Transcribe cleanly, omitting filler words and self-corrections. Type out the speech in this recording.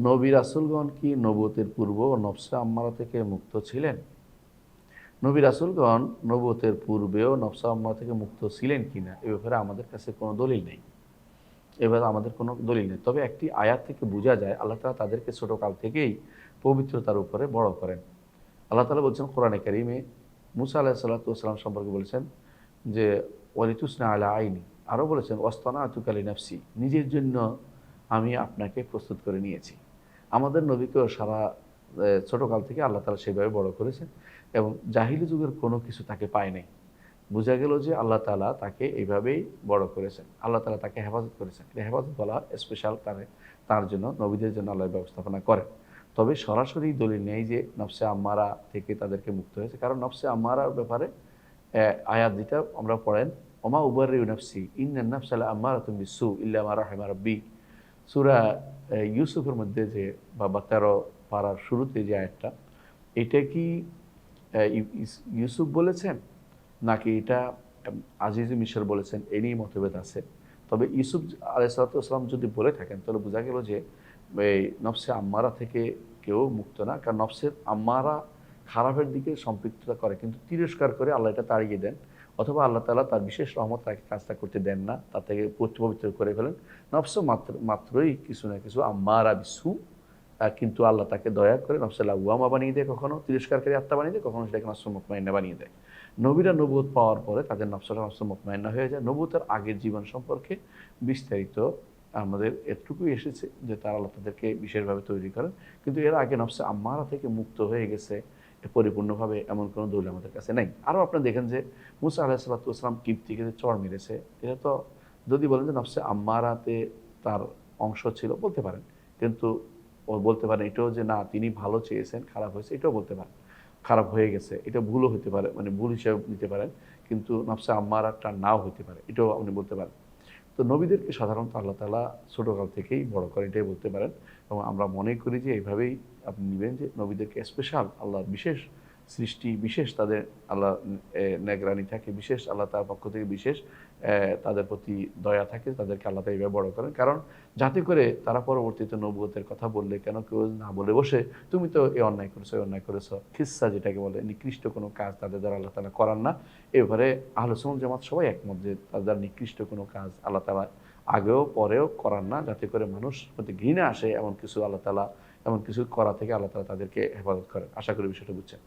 নবী রাসূলগণ কি নবুয়তের পূর্ব নফসে আম্মারা থেকে মুক্ত ছিলেন? নবী রাসূলগণ নবুয়তের পূর্বেও নফসে আম্মারা থেকে মুক্ত ছিলেন কিনা এ ব্যাপারে আমাদের কাছে কোনো দলিল নেই। এবার আমাদের কোনো দলিল নেই। তবে একটি আয়াত থেকে বোঝা যায় আল্লাহ তাআলা তাদেরকে ছোটকাল থেকেই পবিত্রতার উপরে বড় করেন। আল্লাহ তাআলা বলছেন কোরআনে কারিমে মুসা আলাইহিস সালাতু ওয়াস সালাম সম্পর্কে বলেছেন যে ওয়ালিতুসনা আলা আইনি। আরও বলেছেন ওয়াসতানাতুকা লিনাফসি, নিজের জন্য আমি আপনাকে প্রস্তুত করে নিয়েছি। আমাদের নবীকেও সারা ছোটকাল থেকে আল্লাহ তাআলা সেভাবে বড় করেছেন এবং জাহিলি যুগের কোনো কিছু তাকে পায় নাই। বোঝা গেল যে আল্লাহ তাআলা তাকে এইভাবেই বড় করেছেন। আল্লাহ তাআলা তাকে হেফাজত করেছেন। এটা হেফাজত বলা স্পেশাল তার জন্য নবীদের জন্য আল্লাহ ব্যবস্থাপনা করেন। তবে সরাসরি দলিল নেই যে নফসে আম্মারা থেকে তাদেরকে মুক্ত হয়েছে। কারণ নফসে আম্মারার ব্যাপারে আয়াত যেটা আমরা পড়েন ওমা উবাররিউ নাফসি ইন্নান নাফসা লাআম্মারাতুম বিসসু ইল্লা মা রাহিমা রাব্বি। সূরা ইউসুফের মধ্যে যে বা 13 পারার শুরুতে যে আয়াতটা, এটা কি ইউসুফ বলেছেন নাকি এটা আজিজ মিশর বলেছেন, এই নিয়ে মতভেদ আছে। তবে ইউসুফ আলাইহিস সালাতু ওয়াস সালাম যদি বলে থাকেন তাহলে বোঝা গেল যে এই নফসে আম্মারা থেকে কেউ মুক্ত না। কারণ নফসের আম্মারা খারাপের দিকে সম্পৃক্ততা করে কিন্তু তিরস্কার করে আল্লাহ এটা তাড়িয়ে দেন, অথবা আল্লাহ তাআলা তার বিশেষ রহমত তাকে কাজটা করতে দেন না, তার থেকে পবিত্র করে ফেলেন। নফস মাত্রই কিছু না কিছু আম্মারা বিসু, কিন্তু আল্লাহ তাকে দয়া করে নফসে লাওয়ামা বানিয়ে দেয়, কখনো তিরস্কারকারী আত্মা বানিয়ে দেয়, কখনো সেটাকে নফসে মুতমাইন্না বানিয়ে দেয়। নবীরা নবুয়ত পাওয়ার পরে তাদের নফসটা নফসে মুতমাইন্না হয়ে যায়। নবুয়তের আগের জীবন সম্পর্কে বিস্তারিত আমাদের এতটুকুই এসেছে যে তারা আল্লাহ তাদেরকে বিশেষভাবে তৈরি করেন, কিন্তু এর আগে নফসে আম্মারা থেকে মুক্ত হয়ে গেছে পরিপূর্ণভাবে এমন কোনো দলিল আমাদের কাছে নেই। আরও আপনারা দেখেন যে মুসা আলাইহিস সালাতু ওয়াস সালাম কিবতীকে যে চড় মেরেছে, এটা তো যদি বলেন যে নফসে আম্মারাতে তার অংশ ছিল বলতে পারেন, কিন্তু ও বলতে পারেন এটাও যে না তিনি ভালো চেয়েছেন খারাপ হয়েছে, এটাও বলতে পারেন। খারাপ হয়ে গেছে এটা ভুলও হতে পারে, মানে ভুল হিসেবে নিতে পারেন, কিন্তু নফসে আম্মারাটা নাও হতে পারে, এটাও আপনি বলতে পারেন। তো নবীদেরকে সাধারণত আল্লাহ তাআলা ছোটোকাল থেকেই বড় করে, এটাই বলতে পারেন। এবং আমরা মনে করি যে এইভাবেই আপনি নেবেন যে নবীদেরকে স্পেশাল আল্লাহর বিশেষ সৃষ্টি, বিশেষ তাদের আল্লাহ নেগরানি থাকে, বিশেষ আল্লাহ তার পক্ষ থেকে বিশেষ তাদের প্রতি দয়া থাকে, তাদেরকে আল্লাহ তাআলা এইভাবে বড় করেন। কারণ যাতে করে তারা পরবর্তীতে নবুয়তের কথা বললে কেন কেউ না বলে বসে তুমি তো এই অন্যায় করেছো, এই অন্যায় করেছো, খিস্সা যেটাকে বলে নিকৃষ্ট কোনো কাজ তাদের দ্বারা আল্লাহ তাআলা করান না। এবারে আহলে সুন্নাত জামাত সবাই একমত যে তাদের নিকৃষ্ট কোনো কাজ আল্লাহ তাআলা আগেও পরেও করান না, যাতে করে মানুষ প্রতি ঘৃণা আসে এমন কিছু আল্লাহ তাআলা এমন কিছু করা থেকে আল্লাহ তাআলা তাদেরকে হেফাজত করেন। আশা করি বিষয়টা বুঝছেন।